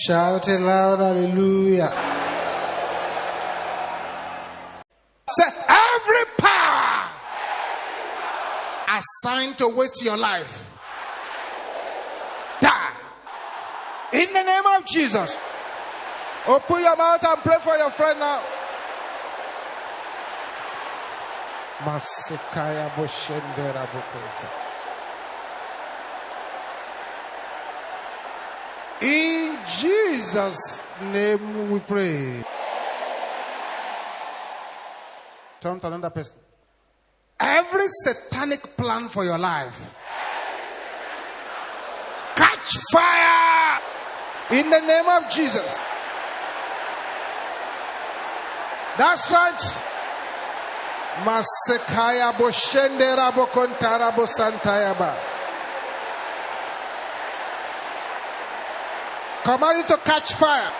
Shout it loud, hallelujah. Say, every power assigned to waste your life, die. In the name of Jesus. Open your mouth and pray for your friend now. Masekaya boshendera bokota. In Jesus' name we pray. Turn to another person. Every satanic plan for your life, catch fire in the name of Jesus. That's right. Masekaya boshendera bokontara bosantayaba. Command it to catch fire.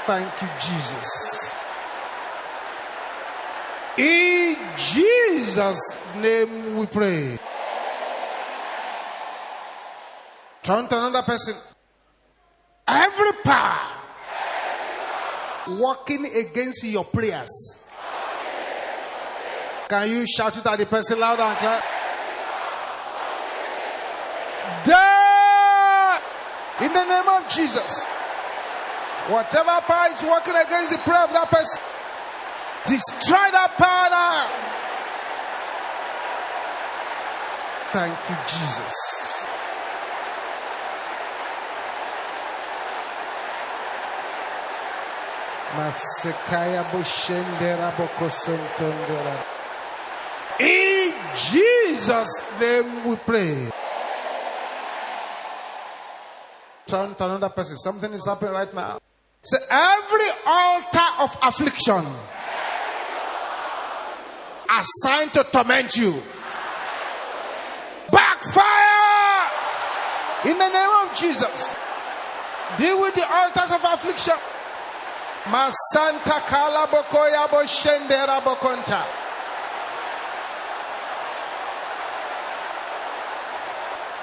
Thank you, Jesus. In Jesus' name we pray. Turn to another person. Every power working against your prayers. Can you shout it at the person loud and clear? Die! In the name of Jesus. Whatever power is working against the prayer of that person, destroy that power now. Thank you, Jesus. Masekaya boshendera bokosontondera. In Jesus' name we pray. Turn to another person. Something is happening right now. Say, every altar of affliction assigned to torment you, backfire in the name of Jesus. Deal with the altars of affliction. Masanta kalabokoya boshendera bokonta.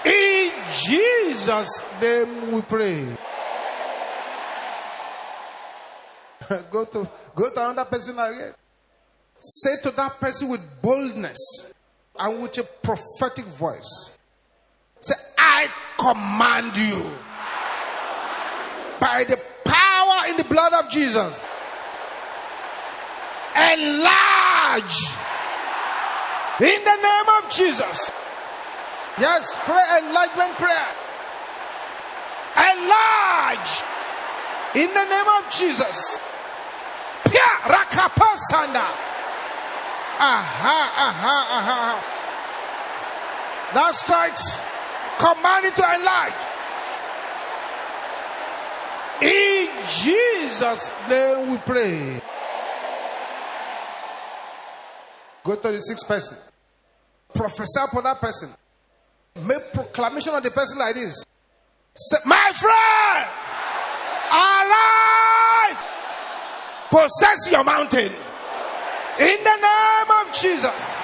In Jesus' name we pray. Go to another person again. Say to that person with boldness and with a prophetic voice. Say, I command you by the power in the blood of Jesus. Enlarge in the name of Jesus. Yes, pray enlargement prayer. Enlarge in the name of Jesus. Pia rakapasanda. Aha. That's right. Command it to enlarge. In Jesus' name we pray. Go to the sixth person. Prophesy upon that person. Make proclamation on the person like this. Say, my friend, arise, possess your mountain in the name of Jesus.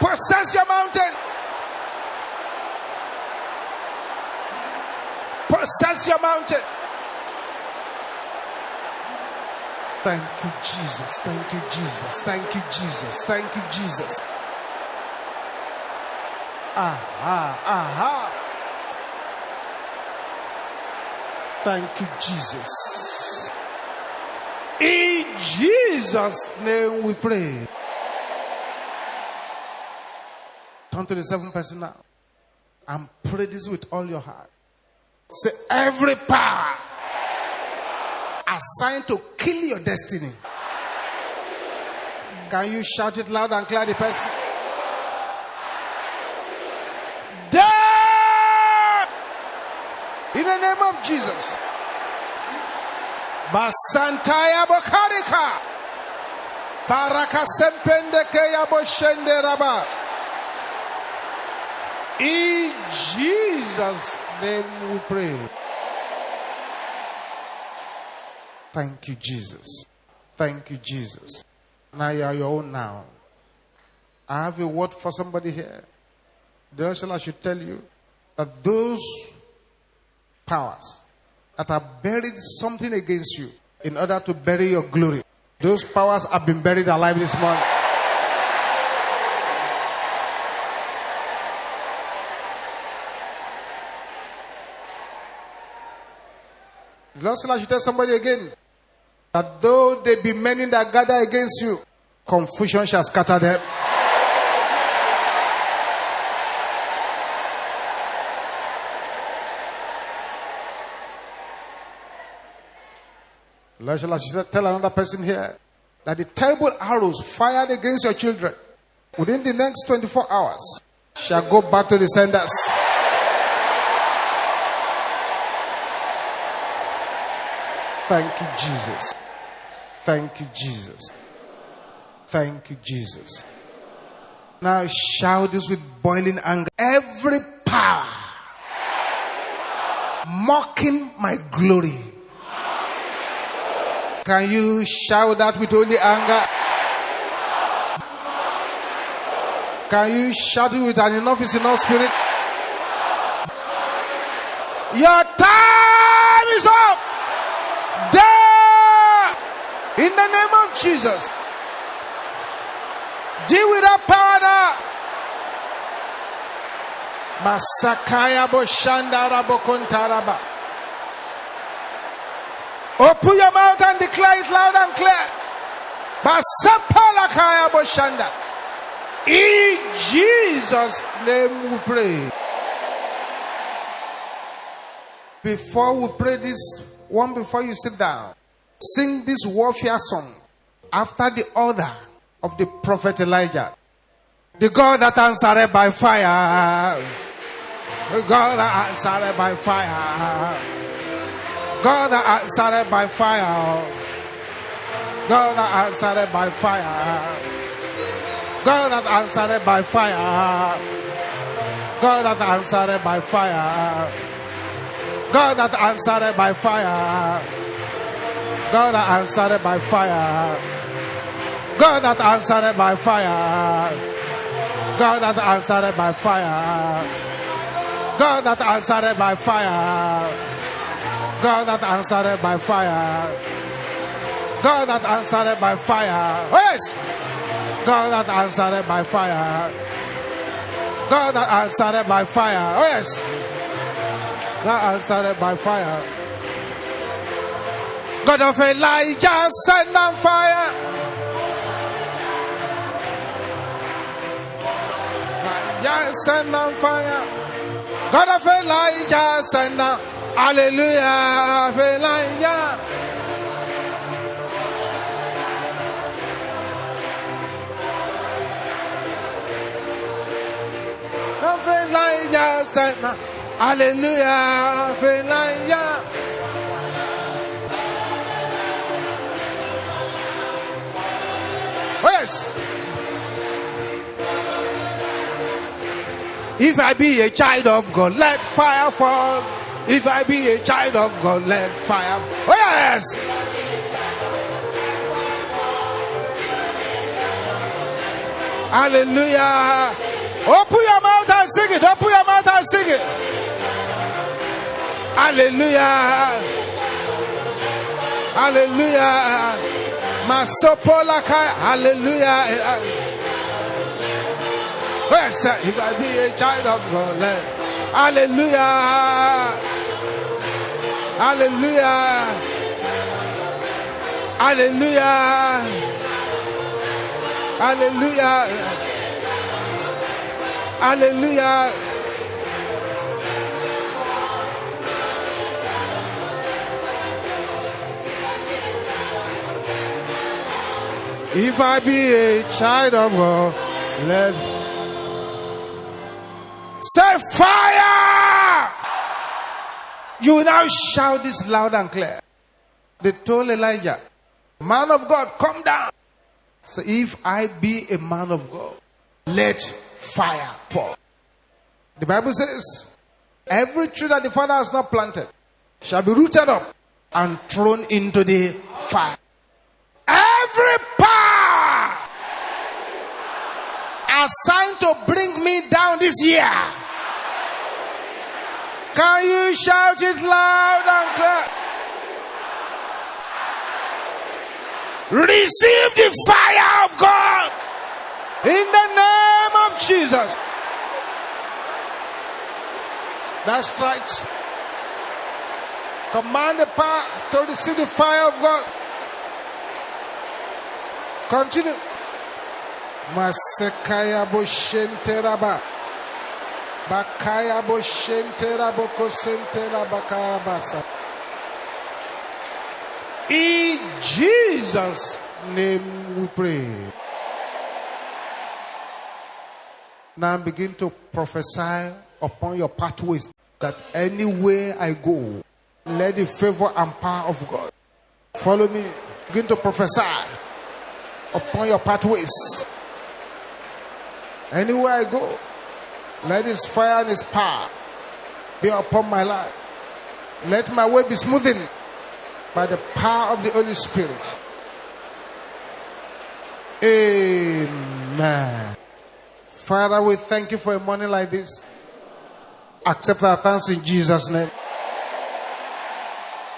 Possess your mountain. Possess your mountain. Thank you, Jesus. Thank you, Jesus. Thank you, Jesus. Thank you, Jesus. Aha. Thank you, Jesus. In Jesus' name we pray. Turn to the seventh person now and pray this with all your heart. Say, every power assigned to kill your destiny. Can you shout it loud and clear, the person? Die! In the name of Jesus. Basantaya bokarika. Baraka sempendeke ya boshende raba. In Jesus' name we pray. Thank you, Jesus. Thank you, Jesus. Now you are your own now. I have a word for somebody here. The Lord should tell you that those powers that have buried something against you in order to bury your glory, those powers have been buried alive this morning. The Lord should tell somebody again that though there be many that gather against you, confusion shall scatter them. Lord should tell another person here that the terrible arrows fired against your children within the next 24 hours shall go back to the senders. Thank you, Jesus. Thank you, Jesus. Thank you, Jesus. Now shout this with boiling anger. Every power mocking my glory. Can you shout that with only anger? Can you shout it with an enough is enough spirit? Your time is up. There, in the name of Jesus, deal with that power now. Masakaya boshanda rabokontaraba. Open your mouth and declare it loud and clear. Basapalakaya boshanda. In Jesus' name we pray. Before we pray this one, before you sit down, sing this warfare song after the order of the prophet Elijah. The God that answered by fire. The God that answered by fire. God that answered by fire. God that answered by fire. God that answered by fire. God that answered by fire. God that answered by fire. God that answered by fire. God that answered by fire. God that answered by fire. God that answered by fire. God that answered by fire. God that answered by fire. Oh yes. God that answered by fire. God that answered by fire. Oh yes. God answered by fire. God of Elijah, send down fire. Elijah, send down fire. God of Elijah, send down. Hallelujah of Elijah. Of Elijah, send down. Hallelujah of Elijah. Oh yes. If I be a child of God, let fire fall. If I be a child of God, let fire. Oh yes. Hallelujah. Open your mouth and sing it. Open your mouth and sing it. Hallelujah. Hallelujah. Masopolaka. Hallelujah. Yes, if I be a child of God, let. Hallelujah. Hallelujah. Hallelujah. Hallelujah. Hallelujah. If I be a child of God, let. Say fire! You will now shout this loud and clear. They told Elijah, man of God, come down. So if I be a man of God, let fire pour. The Bible says, every tree that the Father has not planted shall be rooted up and thrown into the fire. Every power assigned to bring me down this year. Can you shout it loud and clear? Receive the fire of God in the name of Jesus. That's right. Command the power to receive the fire of God. Continue. Masekaya boshenteraba. Bakaya boshenteraba kosentera bakaya basa. In Jesus' name we pray. Now begin to prophesy upon your pathways that anywhere I go, let the favor and power of God follow me. Begin to prophesy upon your pathways. Anywhere I go, let His fire and His power be upon my life. Let my way be smoothened by the power of the Holy Spirit. Amen. Father, we thank you for a morning like this. Accept our thanks in Jesus' name.